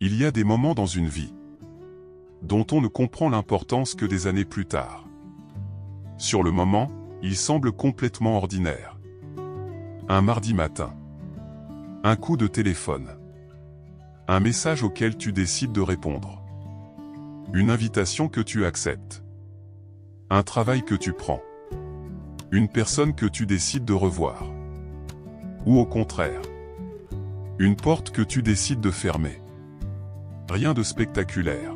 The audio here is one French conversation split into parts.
Il y a des moments dans une vie dont on ne comprend l'importance que des années plus tard. Sur le moment, il semble complètement ordinaire. Un mardi matin. Un coup de téléphone. Un message auquel tu décides de répondre. Une invitation que tu acceptes. Un travail que tu prends. Une personne que tu décides de revoir. Ou au contraire, une porte que tu décides de fermer. Rien de spectaculaire.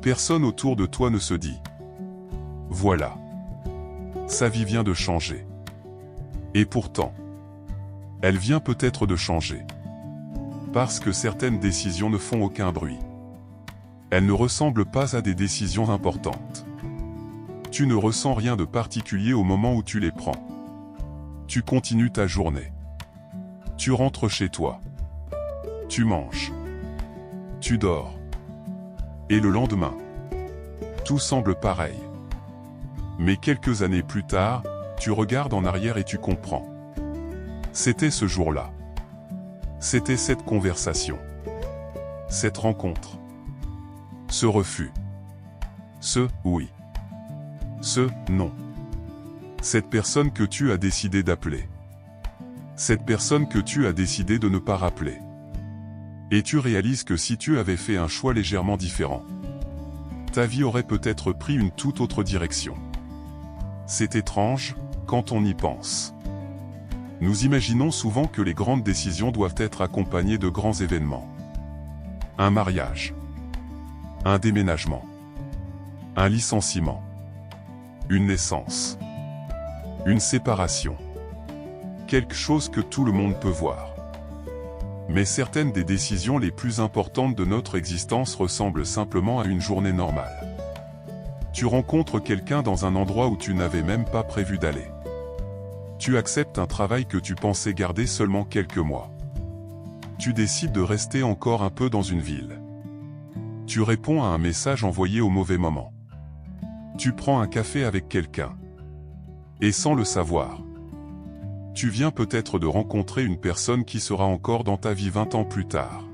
Personne autour de toi ne se dit « Voilà, sa vie vient de changer. » Et pourtant, elle vient peut-être de changer. Parce que certaines décisions ne font aucun bruit. Elles ne ressemblent pas à des décisions importantes. Tu ne ressens rien de particulier au moment où tu les prends. Tu continues ta journée. Tu rentres chez toi. Tu manges. Tu dors. Et le lendemain, tout semble pareil. Mais quelques années plus tard, tu regardes en arrière et tu comprends. C'était ce jour-là. C'était cette conversation. Cette rencontre. Ce refus. Ce oui. Ce non. Cette personne que tu as décidé d'appeler. Cette personne que tu as décidé de ne pas rappeler. Et tu réalises que si tu avais fait un choix légèrement différent, ta vie aurait peut-être pris une toute autre direction. C'est étrange, quand on y pense. Nous imaginons souvent que les grandes décisions doivent être accompagnées de grands événements. Un mariage. Un déménagement. Un licenciement. Une naissance. Une séparation. Quelque chose que tout le monde peut voir. Mais certaines des décisions les plus importantes de notre existence ressemblent simplement à une journée normale. Tu rencontres quelqu'un dans un endroit où tu n'avais même pas prévu d'aller. Tu acceptes un travail que tu pensais garder seulement quelques mois. Tu décides de rester encore un peu dans une ville. Tu réponds à un message envoyé au mauvais moment. Tu prends un café avec quelqu'un. Et sans le savoir, tu viens peut-être de rencontrer une personne qui sera encore dans ta vie 20 ans plus tard.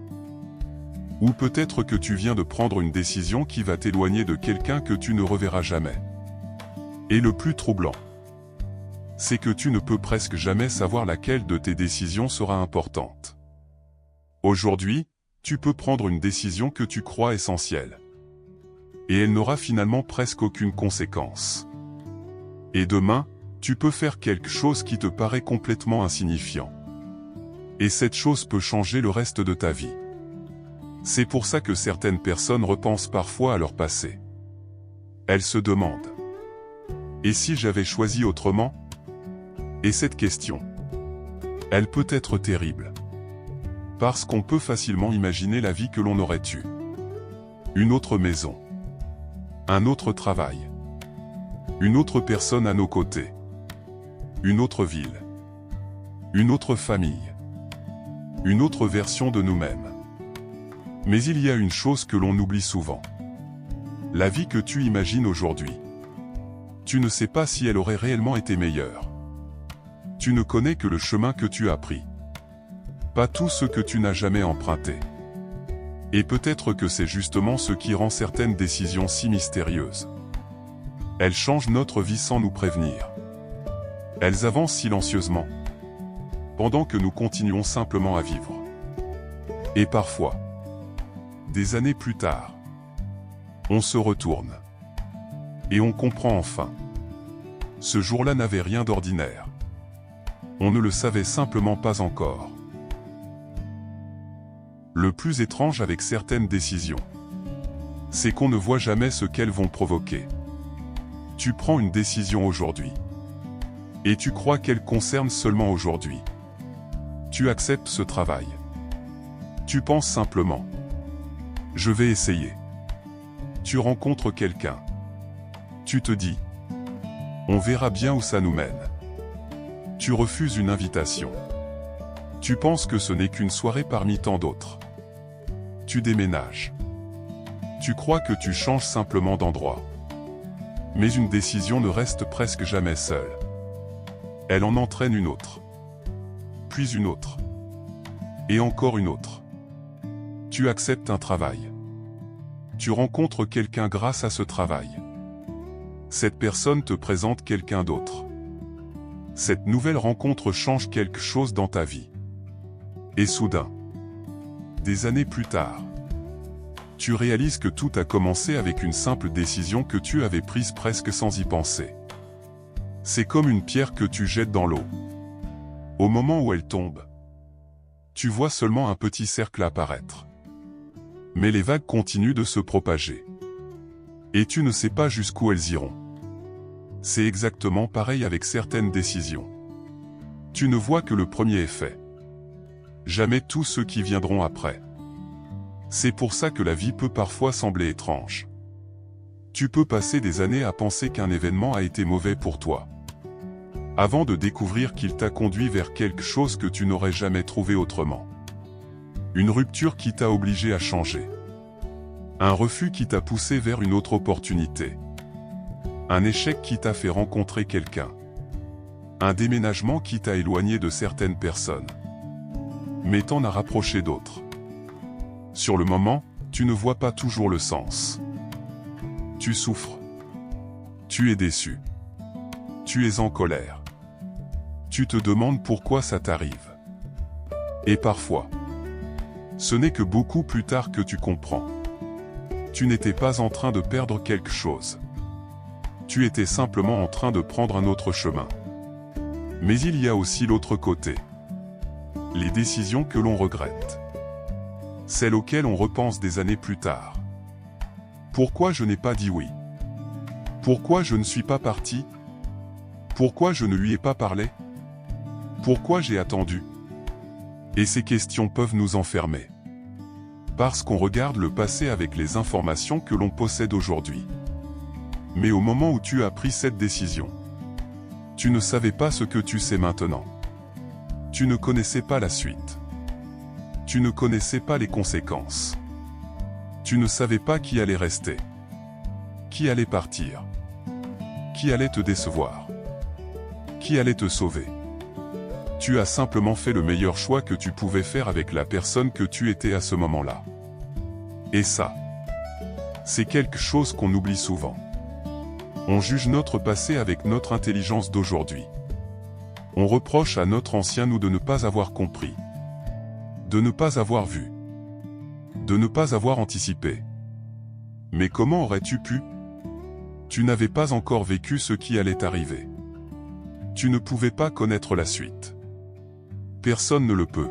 Ou peut-être que tu viens de prendre une décision qui va t'éloigner de quelqu'un que tu ne reverras jamais. Et le plus troublant, c'est que tu ne peux presque jamais savoir laquelle de tes décisions sera importante. Aujourd'hui, tu peux prendre une décision que tu crois essentielle. Et elle n'aura finalement presque aucune conséquence. Et demain, tu peux faire quelque chose qui te paraît complètement insignifiant. Et cette chose peut changer le reste de ta vie. C'est pour ça que certaines personnes repensent parfois à leur passé. Elles se demandent « Et si j'avais choisi autrement ?» Et cette question, elle peut être terrible. Parce qu'on peut facilement imaginer la vie que l'on aurait eue. Une autre maison. Un autre travail. Une autre personne à nos côtés. Une autre ville. Une autre famille. Une autre version de nous-mêmes. Mais il y a une chose que l'on oublie souvent. La vie que tu imagines aujourd'hui. Tu ne sais pas si elle aurait réellement été meilleure. Tu ne connais que le chemin que tu as pris. Pas tout ce que tu n'as jamais emprunté. Et peut-être que c'est justement ce qui rend certaines décisions si mystérieuses. Elles changent notre vie sans nous prévenir. Elles avancent silencieusement, pendant que nous continuons simplement à vivre. Et parfois, des années plus tard, on se retourne. Et on comprend enfin. Ce jour-là n'avait rien d'ordinaire. On ne le savait simplement pas encore. Le plus étrange avec certaines décisions, c'est qu'on ne voit jamais ce qu'elles vont provoquer. Tu prends une décision aujourd'hui. Et tu crois qu'elle concerne seulement aujourd'hui. Tu acceptes ce travail. Tu penses simplement « Je vais essayer ». Tu rencontres quelqu'un. Tu te dis « On verra bien où ça nous mène ». Tu refuses une invitation. Tu penses que ce n'est qu'une soirée parmi tant d'autres. Tu déménages. Tu crois que tu changes simplement d'endroit. Mais une décision ne reste presque jamais seule. Elle en entraîne une autre. Puis une autre. Et encore une autre. Tu acceptes un travail. Tu rencontres quelqu'un grâce à ce travail. Cette personne te présente quelqu'un d'autre. Cette nouvelle rencontre change quelque chose dans ta vie. Et soudain, des années plus tard, tu réalises que tout a commencé avec une simple décision que tu avais prise presque sans y penser. C'est comme une pierre que tu jettes dans l'eau. Au moment où elle tombe, tu vois seulement un petit cercle apparaître. Mais les vagues continuent de se propager. Et tu ne sais pas jusqu'où elles iront. C'est exactement pareil avec certaines décisions. Tu ne vois que le premier effet. Jamais tous ceux qui viendront après. C'est pour ça que la vie peut parfois sembler étrange. Tu peux passer des années à penser qu'un événement a été mauvais pour toi, avant de découvrir qu'il t'a conduit vers quelque chose que tu n'aurais jamais trouvé autrement. Une rupture qui t'a obligé à changer. Un refus qui t'a poussé vers une autre opportunité. Un échec qui t'a fait rencontrer quelqu'un. Un déménagement qui t'a éloigné de certaines personnes, mais t'en a rapproché d'autres. Sur le moment, tu ne vois pas toujours le sens. Tu souffres. Tu es déçu. Tu es en colère. Tu te demandes pourquoi ça t'arrive. Et parfois, ce n'est que beaucoup plus tard que tu comprends. Tu n'étais pas en train de perdre quelque chose. Tu étais simplement en train de prendre un autre chemin. Mais il y a aussi l'autre côté. Les décisions que l'on regrette. Celles auxquelles on repense des années plus tard. Pourquoi je n'ai pas dit oui? Pourquoi je ne suis pas parti? Pourquoi je ne lui ai pas parlé? Pourquoi j'ai attendu? Et ces questions peuvent nous enfermer. Parce qu'on regarde le passé avec les informations que l'on possède aujourd'hui. Mais au moment où tu as pris cette décision, tu ne savais pas ce que tu sais maintenant. Tu ne connaissais pas la suite. Tu ne connaissais pas les conséquences. Tu ne savais pas qui allait rester. Qui allait partir. Qui allait te décevoir. Qui allait te sauver. Tu as simplement fait le meilleur choix que tu pouvais faire avec la personne que tu étais à ce moment-là. Et ça, c'est quelque chose qu'on oublie souvent. On juge notre passé avec notre intelligence d'aujourd'hui. On reproche à notre ancien nous de ne pas avoir compris, de ne pas avoir vu, de ne pas avoir anticipé. Mais comment aurais-tu pu? Tu n'avais pas encore vécu ce qui allait arriver. Tu ne pouvais pas connaître la suite. Personne ne le peut.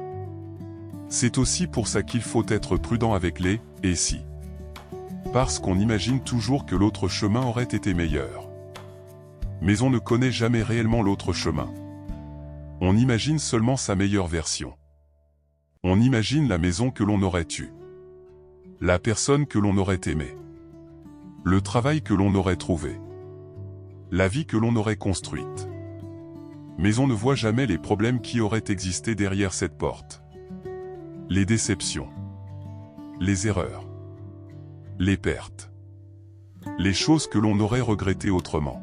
C'est aussi pour ça qu'il faut être prudent avec les « et si ». Parce qu'on imagine toujours que l'autre chemin aurait été meilleur. Mais on ne connaît jamais réellement l'autre chemin. On imagine seulement sa meilleure version. On imagine la maison que l'on aurait eue. La personne que l'on aurait aimée. Le travail que l'on aurait trouvé. La vie que l'on aurait construite. Mais on ne voit jamais les problèmes qui auraient existé derrière cette porte. Les déceptions. Les erreurs. Les pertes. Les choses que l'on aurait regrettées autrement.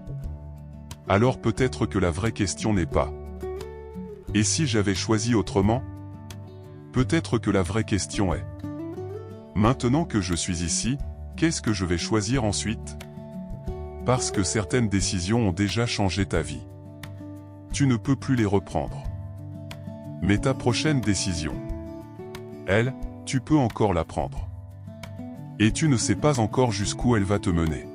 Alors peut-être que la vraie question n'est pas « Et si j'avais choisi autrement ?» Peut-être que la vraie question est « Maintenant que je suis ici, qu'est-ce que je vais choisir ensuite ?» Parce que certaines décisions ont déjà changé ta vie. Tu ne peux plus les reprendre. Mais ta prochaine décision, elle, tu peux encore la prendre. Et tu ne sais pas encore jusqu'où elle va te mener.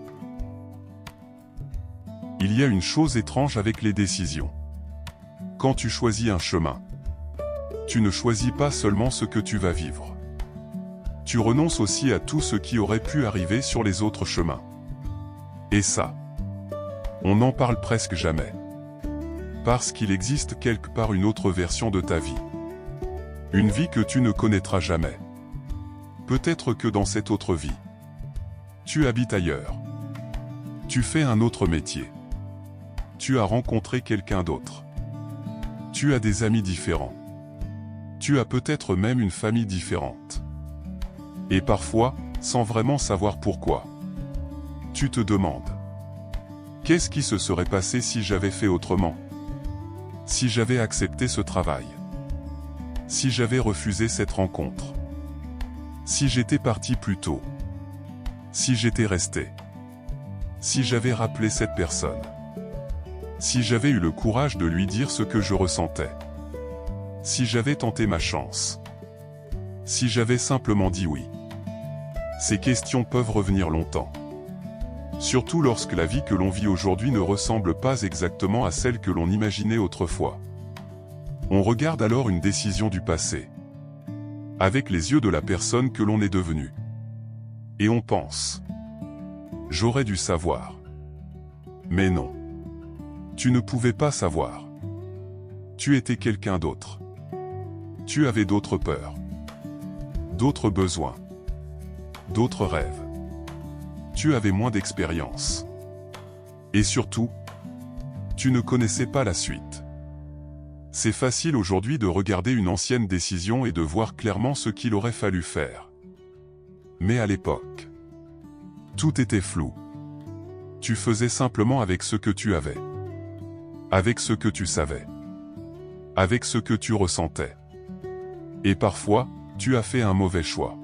Il y a une chose étrange avec les décisions. Quand tu choisis un chemin, tu ne choisis pas seulement ce que tu vas vivre. Tu renonces aussi à tout ce qui aurait pu arriver sur les autres chemins. Et ça, on n'en parle presque jamais. Parce qu'il existe quelque part une autre version de ta vie. Une vie que tu ne connaîtras jamais. Peut-être que dans cette autre vie, tu habites ailleurs. Tu fais un autre métier. Tu as rencontré quelqu'un d'autre. Tu as des amis différents. Tu as peut-être même une famille différente. Et parfois, sans vraiment savoir pourquoi, tu te demandes: qu'est-ce qui se serait passé si j'avais fait autrement? Si j'avais accepté ce travail? Si j'avais refusé cette rencontre? Si j'étais parti plus tôt. Si j'étais resté. Si j'avais rappelé cette personne. Si j'avais eu le courage de lui dire ce que je ressentais. Si j'avais tenté ma chance. Si j'avais simplement dit oui. Ces questions peuvent revenir longtemps. Surtout lorsque la vie que l'on vit aujourd'hui ne ressemble pas exactement à celle que l'on imaginait autrefois. On regarde alors une décision du passé, avec les yeux de la personne que l'on est devenue. Et on pense: j'aurais dû savoir. Mais non. Tu ne pouvais pas savoir. Tu étais quelqu'un d'autre. Tu avais d'autres peurs, d'autres besoins, d'autres rêves. Tu avais moins d'expérience. Et surtout, tu ne connaissais pas la suite. C'est facile aujourd'hui de regarder une ancienne décision et de voir clairement ce qu'il aurait fallu faire. Mais à l'époque, tout était flou. Tu faisais simplement avec ce que tu avais. Avec ce que tu savais. Avec ce que tu ressentais. Et parfois, tu as fait un mauvais choix.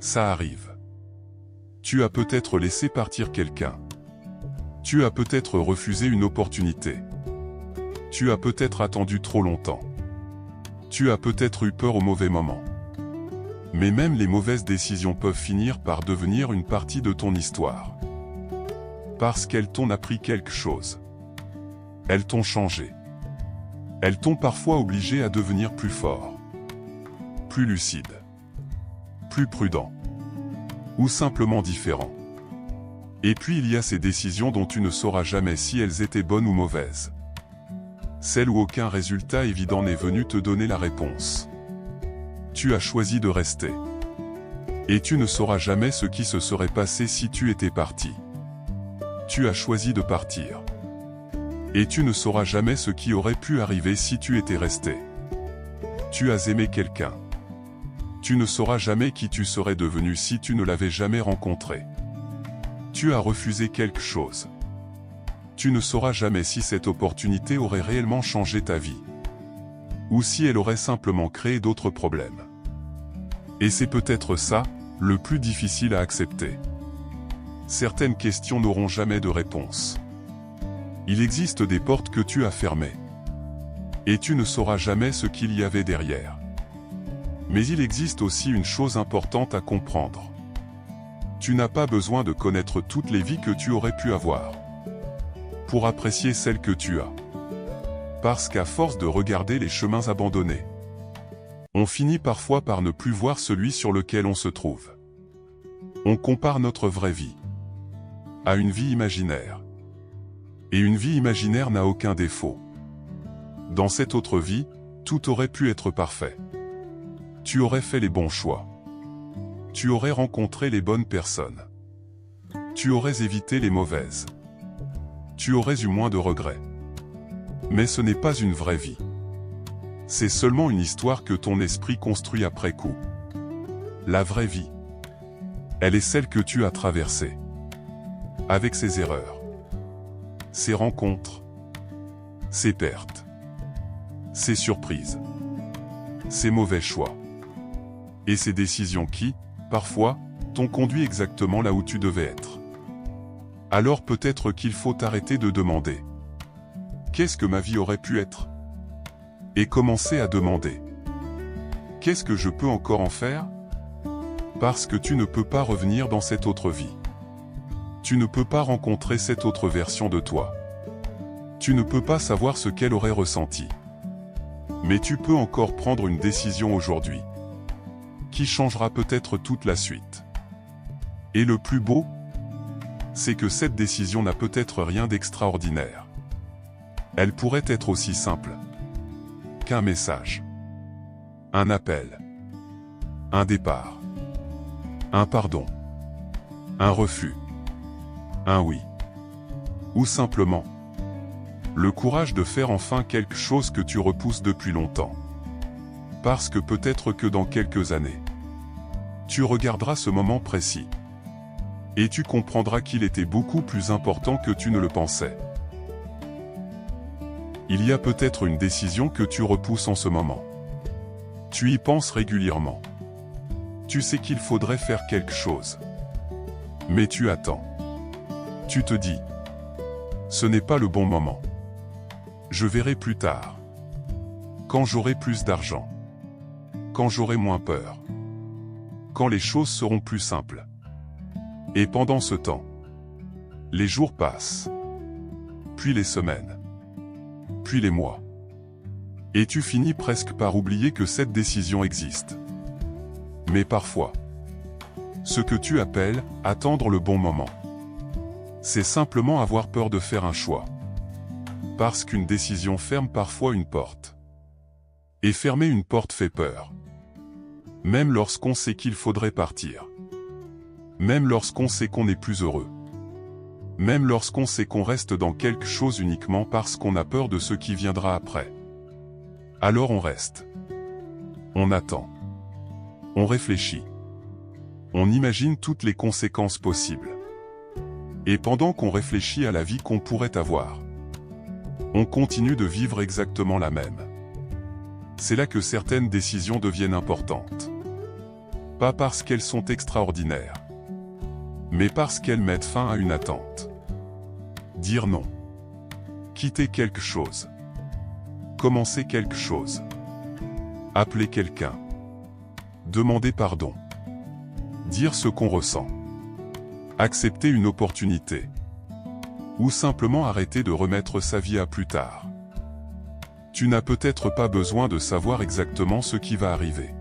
Ça arrive. Tu as peut-être laissé partir quelqu'un. Tu as peut-être refusé une opportunité. Tu as peut-être attendu trop longtemps. Tu as peut-être eu peur au mauvais moment. Mais même les mauvaises décisions peuvent finir par devenir une partie de ton histoire. Parce qu'elles t'ont appris quelque chose. Elles t'ont changé. Elles t'ont parfois obligé à devenir plus fort, plus lucide, plus prudent, ou simplement différent. Et puis il y a ces décisions dont tu ne sauras jamais si elles étaient bonnes ou mauvaises. Celles où aucun résultat évident n'est venu te donner la réponse. Tu as choisi de rester. Et tu ne sauras jamais ce qui se serait passé si tu étais parti. Tu as choisi de partir. Et tu ne sauras jamais ce qui aurait pu arriver si tu étais resté. Tu as aimé quelqu'un. Tu ne sauras jamais qui tu serais devenu si tu ne l'avais jamais rencontré. Tu as refusé quelque chose. Tu ne sauras jamais si cette opportunité aurait réellement changé ta vie. Ou si elle aurait simplement créé d'autres problèmes. Et c'est peut-être ça, le plus difficile à accepter. Certaines questions n'auront jamais de réponse. Il existe des portes que tu as fermées. Et tu ne sauras jamais ce qu'il y avait derrière. Mais il existe aussi une chose importante à comprendre. Tu n'as pas besoin de connaître toutes les vies que tu aurais pu avoir pour apprécier celle que tu as. Parce qu'à force de regarder les chemins abandonnés, on finit parfois par ne plus voir celui sur lequel on se trouve. On compare notre vraie vie à une vie imaginaire. Et une vie imaginaire n'a aucun défaut. Dans cette autre vie, tout aurait pu être parfait. Tu aurais fait les bons choix. Tu aurais rencontré les bonnes personnes. Tu aurais évité les mauvaises. Tu aurais eu moins de regrets. Mais ce n'est pas une vraie vie. C'est seulement une histoire que ton esprit construit après coup. La vraie vie, elle est celle que tu as traversée. Avec ses erreurs, ses rencontres, ses pertes, ses surprises, ses mauvais choix, et ses décisions qui, parfois, t'ont conduit exactement là où tu devais être. Alors peut-être qu'il faut arrêter de demander « Qu'est-ce que ma vie aurait pu être ?» et commencer à demander « Qu'est-ce que je peux encore en faire ?» Parce que tu ne peux pas revenir dans cette autre vie. Tu ne peux pas rencontrer cette autre version de toi. Tu ne peux pas savoir ce qu'elle aurait ressenti. Mais tu peux encore prendre une décision aujourd'hui, qui changera peut-être toute la suite. Et le plus beau, c'est que cette décision n'a peut-être rien d'extraordinaire. Elle pourrait être aussi simple qu'un message, un appel, un départ, un pardon, un refus, un oui, ou simplement le courage de faire enfin quelque chose que tu repousses depuis longtemps. Parce que peut-être que dans quelques années, tu regarderas ce moment précis et tu comprendras qu'il était beaucoup plus important que tu ne le pensais. Il y a peut-être une décision que tu repousses en ce moment. Tu y penses régulièrement. Tu sais qu'il faudrait faire quelque chose. Mais tu attends. Tu te dis, ce n'est pas le bon moment. Je verrai plus tard. Quand j'aurai plus d'argent. Quand j'aurai moins peur. Quand les choses seront plus simples. Et pendant ce temps, les jours passent. Puis les semaines. Puis les mois. Et tu finis presque par oublier que cette décision existe. Mais parfois, ce que tu appelles « attendre le bon moment », c'est simplement avoir peur de faire un choix. Parce qu'une décision ferme parfois une porte. Et fermer une porte fait peur. Même lorsqu'on sait qu'il faudrait partir. Même lorsqu'on sait qu'on n'est plus heureux. Même lorsqu'on sait qu'on reste dans quelque chose uniquement parce qu'on a peur de ce qui viendra après. Alors on reste. On attend. On réfléchit. On imagine toutes les conséquences possibles. Et pendant qu'on réfléchit à la vie qu'on pourrait avoir, on continue de vivre exactement la même. C'est là que certaines décisions deviennent importantes. Pas parce qu'elles sont extraordinaires, mais parce qu'elles mettent fin à une attente. Dire non. Quitter quelque chose. Commencer quelque chose. Appeler quelqu'un. Demander pardon. Dire ce qu'on ressent. Accepter une opportunité. Ou simplement arrêter de remettre sa vie à plus tard. Tu n'as peut-être pas besoin de savoir exactement ce qui va arriver.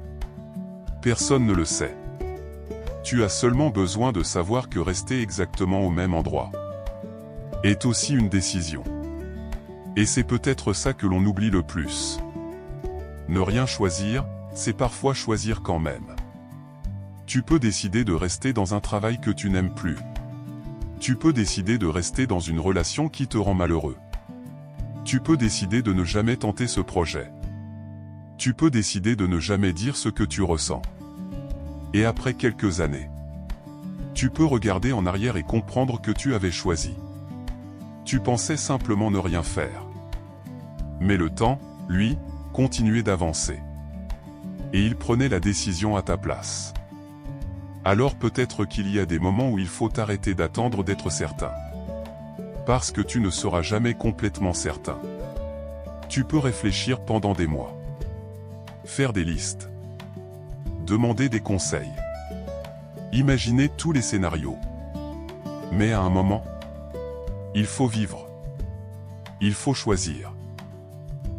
Personne ne le sait. Tu as seulement besoin de savoir que rester exactement au même endroit est aussi une décision. Et c'est peut-être ça que l'on oublie le plus. Ne rien choisir, c'est parfois choisir quand même. Tu peux décider de rester dans un travail que tu n'aimes plus. Tu peux décider de rester dans une relation qui te rend malheureux. Tu peux décider de ne jamais tenter ce projet. Tu peux décider de ne jamais dire ce que tu ressens. Et après quelques années, tu peux regarder en arrière et comprendre que tu avais choisi. Tu pensais simplement ne rien faire. Mais le temps, lui, continuait d'avancer. Et il prenait la décision à ta place. Alors peut-être qu'il y a des moments où il faut arrêter d'attendre d'être certain. Parce que tu ne seras jamais complètement certain. Tu peux réfléchir pendant des mois. Faire des listes. Demander des conseils. Imaginer tous les scénarios. Mais à un moment, il faut vivre. Il faut choisir.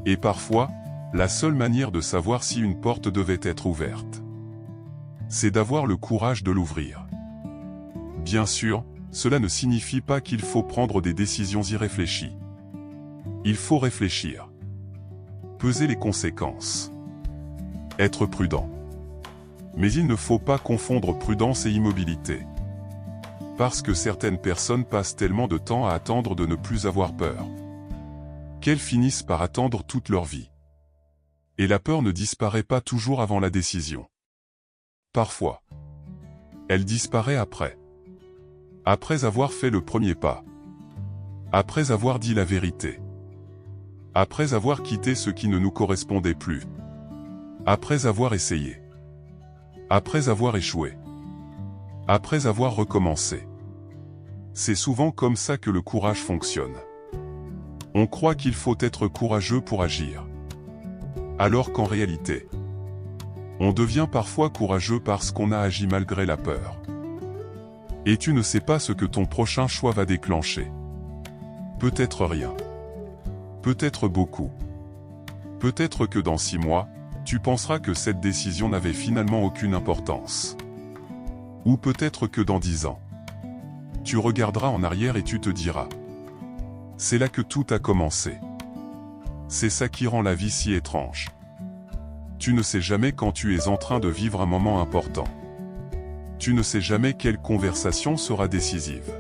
Et parfois, la seule manière de savoir si une porte devait être ouverte, c'est d'avoir le courage de l'ouvrir. Bien sûr, cela ne signifie pas qu'il faut prendre des décisions irréfléchies. Il faut réfléchir. Peser les conséquences. Être prudent. Mais il ne faut pas confondre prudence et immobilité. Parce que certaines personnes passent tellement de temps à attendre de ne plus avoir peur, qu'elles finissent par attendre toute leur vie. Et la peur ne disparaît pas toujours avant la décision. Parfois, elle disparaît après. Après avoir fait le premier pas. Après avoir dit la vérité. Après avoir quitté ce qui ne nous correspondait plus. Après avoir essayé. Après avoir échoué. Après avoir recommencé. C'est souvent comme ça que le courage fonctionne. On croit qu'il faut être courageux pour agir. Alors qu'en réalité, on devient parfois courageux parce qu'on a agi malgré la peur. Et tu ne sais pas ce que ton prochain choix va déclencher. Peut-être rien. Peut-être beaucoup. Peut-être que dans 6 mois, tu penseras que cette décision n'avait finalement aucune importance. Ou peut-être que dans 10 ans, tu regarderas en arrière et tu te diras: c'est là que tout a commencé. C'est ça qui rend la vie si étrange. Tu ne sais jamais quand tu es en train de vivre un moment important. Tu ne sais jamais quelle conversation sera décisive.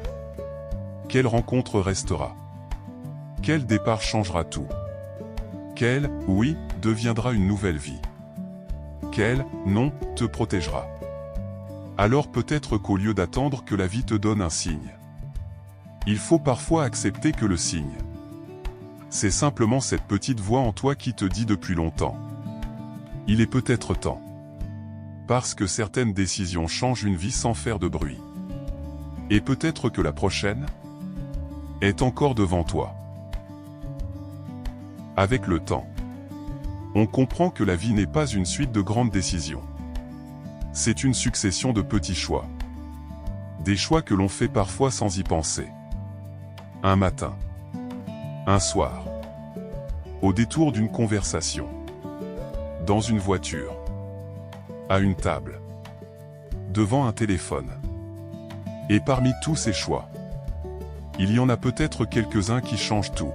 Quelle rencontre restera. Quel départ changera tout. Quel, oui, deviendra une nouvelle vie. Quel, non, te protégera. Alors peut-être qu'au lieu d'attendre que la vie te donne un signe, il faut parfois accepter que le signe, c'est simplement cette petite voix en toi qui te dit depuis longtemps: il est peut-être temps. Parce que certaines décisions changent une vie sans faire de bruit. Et peut-être que la prochaine est encore devant toi. Avec le temps, on comprend que la vie n'est pas une suite de grandes décisions. C'est une succession de petits choix. Des choix que l'on fait parfois sans y penser. Un matin. Un soir. Au détour d'une conversation. Dans une voiture. À une table. Devant un téléphone. Et parmi tous ces choix, il y en a peut-être quelques-uns qui changent tout.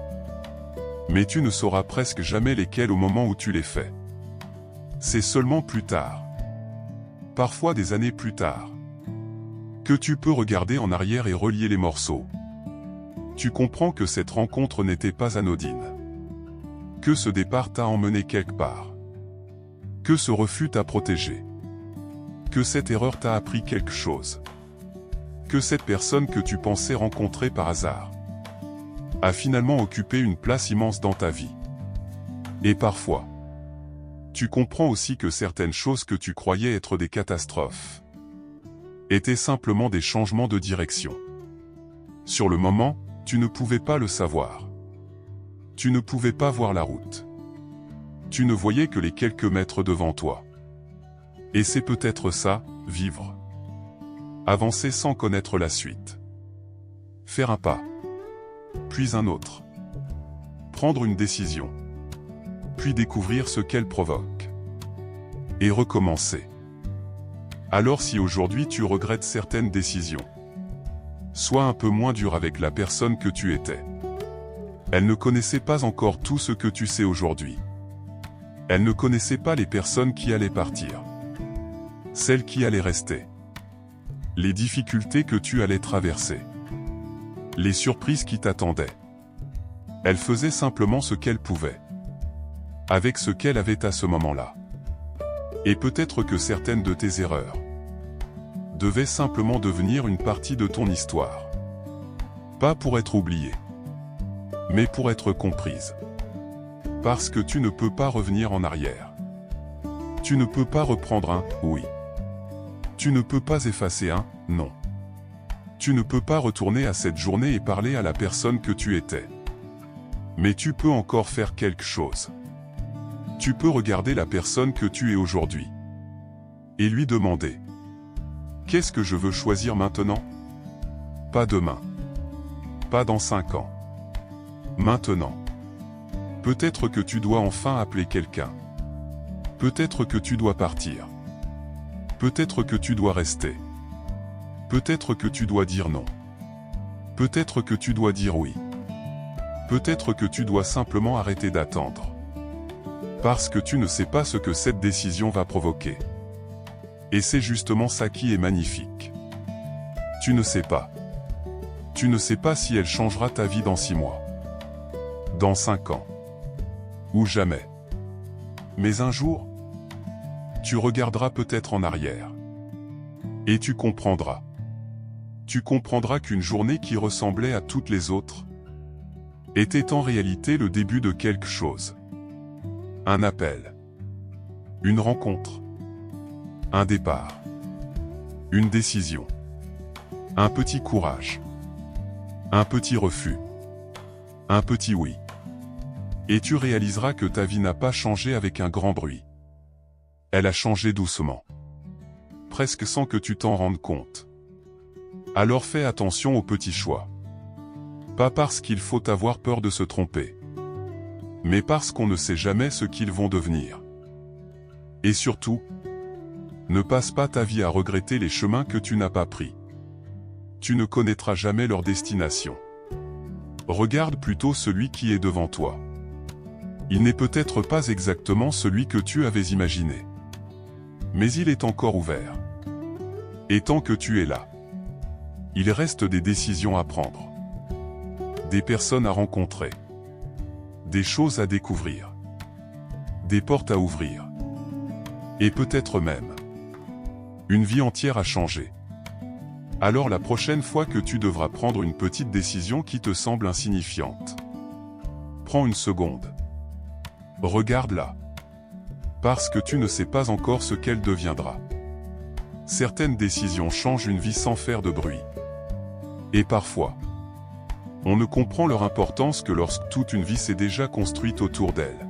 Mais tu ne sauras presque jamais lesquels au moment où tu les fais. C'est seulement plus tard, parfois des années plus tard, que tu peux regarder en arrière et relier les morceaux. Tu comprends que cette rencontre n'était pas anodine. Que ce départ t'a emmené quelque part. Que ce refus t'a protégé. Que cette erreur t'a appris quelque chose. Que cette personne que tu pensais rencontrer par hasard a finalement occupé une place immense dans ta vie. Et parfois, tu comprends aussi que certaines choses que tu croyais être des catastrophes étaient simplement des changements de direction. Sur le moment, tu ne pouvais pas le savoir. Tu ne pouvais pas voir la route. Tu ne voyais que les quelques mètres devant toi. Et c'est peut-être ça, vivre. Avancer sans connaître la suite. Faire un pas. Puis un autre. Prendre une décision. Puis découvrir ce qu'elle provoque. Et recommencer. Alors si aujourd'hui tu regrettes certaines décisions, sois un peu moins dur avec la personne que tu étais. Elle ne connaissait pas encore tout ce que tu sais aujourd'hui. Elle ne connaissait pas les personnes qui allaient partir. Celles qui allaient rester. Les difficultés que tu allais traverser. Les surprises qui t'attendaient. Elle faisait simplement ce qu'elle pouvait. Avec ce qu'elle avait à ce moment-là. Et peut-être que certaines de tes erreurs devaient simplement devenir une partie de ton histoire. Pas pour être oubliée, mais pour être comprise. Parce que tu ne peux pas revenir en arrière. Tu ne peux pas reprendre un « oui ». Tu ne peux pas effacer un « non ». Tu ne peux pas retourner à cette journée et parler à la personne que tu étais. Mais tu peux encore faire quelque chose. Tu peux regarder la personne que tu es aujourd'hui et lui demander « Qu'est-ce que je veux choisir maintenant ? Pas demain. Pas dans 5 ans. Maintenant. Peut-être que tu dois enfin appeler quelqu'un. Peut-être que tu dois partir. Peut-être que tu dois rester. Peut-être que tu dois dire non. Peut-être que tu dois dire oui. Peut-être que tu dois simplement arrêter d'attendre. Parce que tu ne sais pas ce que cette décision va provoquer. Et c'est justement ça qui est magnifique. Tu ne sais pas. Tu ne sais pas si elle changera ta vie dans 6 mois. Dans 5 ans. Ou jamais. Mais un jour, tu regarderas peut-être en arrière. Et tu comprendras. Tu comprendras qu'une journée qui ressemblait à toutes les autres était en réalité le début de quelque chose. Un appel. Une rencontre. Un départ. Une décision. Un petit courage. Un petit refus. Un petit oui. Et tu réaliseras que ta vie n'a pas changé avec un grand bruit. Elle a changé doucement. Presque sans que tu t'en rendes compte. Alors fais attention aux petits choix. Pas parce qu'il faut avoir peur de se tromper. Mais parce qu'on ne sait jamais ce qu'ils vont devenir. Et surtout, ne passe pas ta vie à regretter les chemins que tu n'as pas pris. Tu ne connaîtras jamais leur destination. Regarde plutôt celui qui est devant toi. Il n'est peut-être pas exactement celui que tu avais imaginé. Mais il est encore ouvert. Et tant que tu es là, il reste des décisions à prendre. Des personnes à rencontrer. Des choses à découvrir. Des portes à ouvrir. Et peut-être même une vie entière à changer. Alors la prochaine fois que tu devras prendre une petite décision qui te semble insignifiante, prends une seconde. Regarde-la. Parce que tu ne sais pas encore ce qu'elle deviendra. Certaines décisions changent une vie sans faire de bruit. Et parfois, on ne comprend leur importance que lorsque toute une vie s'est déjà construite autour d'elle.